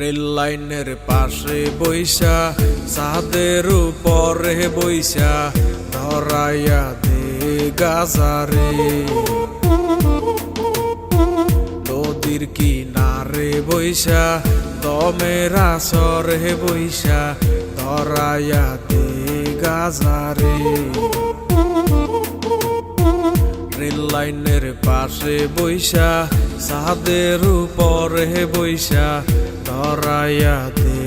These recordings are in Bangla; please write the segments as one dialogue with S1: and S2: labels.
S1: রেল লাইনের পাশে বইসা ছাদের উপরে বইসা ধরাইয়া দে গাজারে। নদীর কিনারে বইসা দমের আসরে বইসা ধরাইয়া দে গাজারে। রেল লাইনের পাশে বইসা ছাদের উপরে বইসা ধরাইয়া দে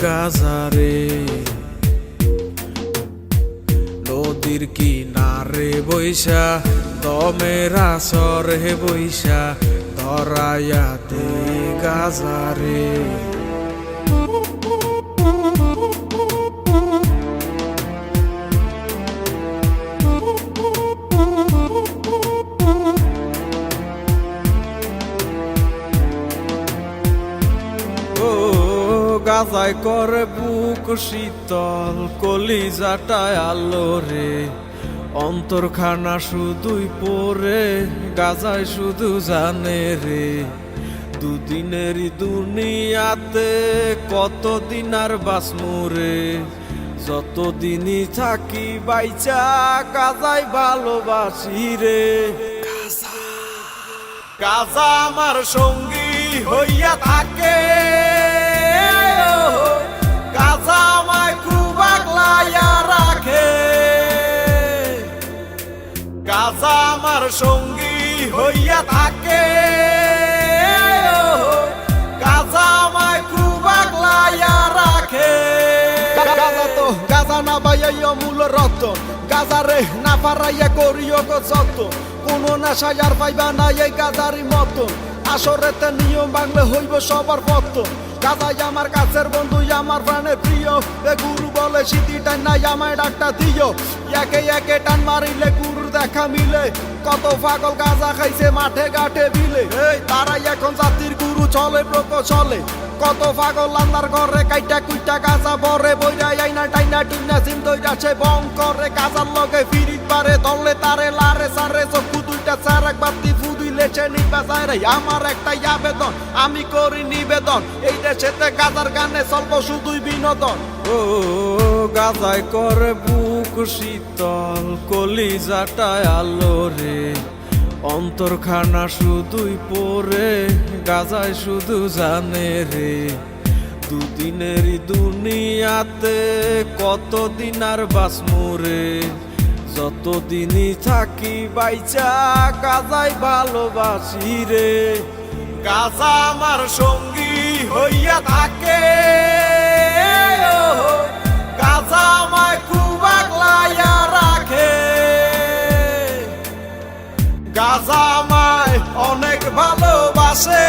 S1: গাজারে। নদীর কিনারে বইসা দমের আসরে বইসা ধরাইয়া দে গাজারে। গাজায় করে বুক শীতল কলিজাটায় আলো রে। অন্তরখানা শুধুই পরে গাজায় শুধু জানে রে। দুদিনেরই দুনিয়াতে কতদিন আর বাঁচমু রে। যতদিনই থাকি বাইচা গাজায় ভালোবাসি রে। গাজা আমার সঙ্গী হইয়া থাকে। গাজা আমায় খুব আগলাইয়া রাখে। গাজা আমার সঙ্গী হইয়া থাকে। গাজা আমায় খুব আগলাইয়া রাখে।
S2: গাজা না বাইয়া মূল রক্ত। গাজারে না পারাইয়া করিও গো যত। কোনো নেশায় আর পাইবা না এই গাজারি মতো। আসরেতে নিয়ম বাংলে হইব সবার পত্ত। গাজাই আমার কাছের বন্ধু আমার প্রাণের প্রিয়। এ গুরু বলে সিটি টান নাই আমায় ডাকটা দিও। একে একে টান মারিলে গুরুর দেখা মিলে। কত পাগল গাজা খাইছে মাঠে ঘাটে বিলে। এই তারাই এখন জাতির গুরু চলে প্রকৌশলে। কত পাগল আন্দার ঘরে কাইটা কুইটা গাজা বরে বইরাই আইনা টাইনা টুইনা সিম দইরাছে বং করে। গাজার লগে ফিরিত পারে দলে তারে লারে সারে চক্ষু দুইটা চার একবার ফুদুই লেছে নিবা যায় রে। আমার একটাই আবেদন আমি করি নিবেদন। এই দেশেতে গাজার গানে চলব শুধুই বিনোদন।
S1: ও গাজায় করে বুক শীতল কলিজাটায় আলো রে। অন্তরখানা শুধুই পরে গাজায় শুধু জানে রে। দুদিনেরই দুনিয়াতে কতদিন আর বাঁচমু রে। যতদিনই থাকি বাইচা গাজায় ভালোবাসি রে। গাজা আমার সঙ্গী হইয়া থাকে। গাজা আমায় খুব আগলাইয়া রাখে। গাজা আমায় অনেক ভালোবাসে।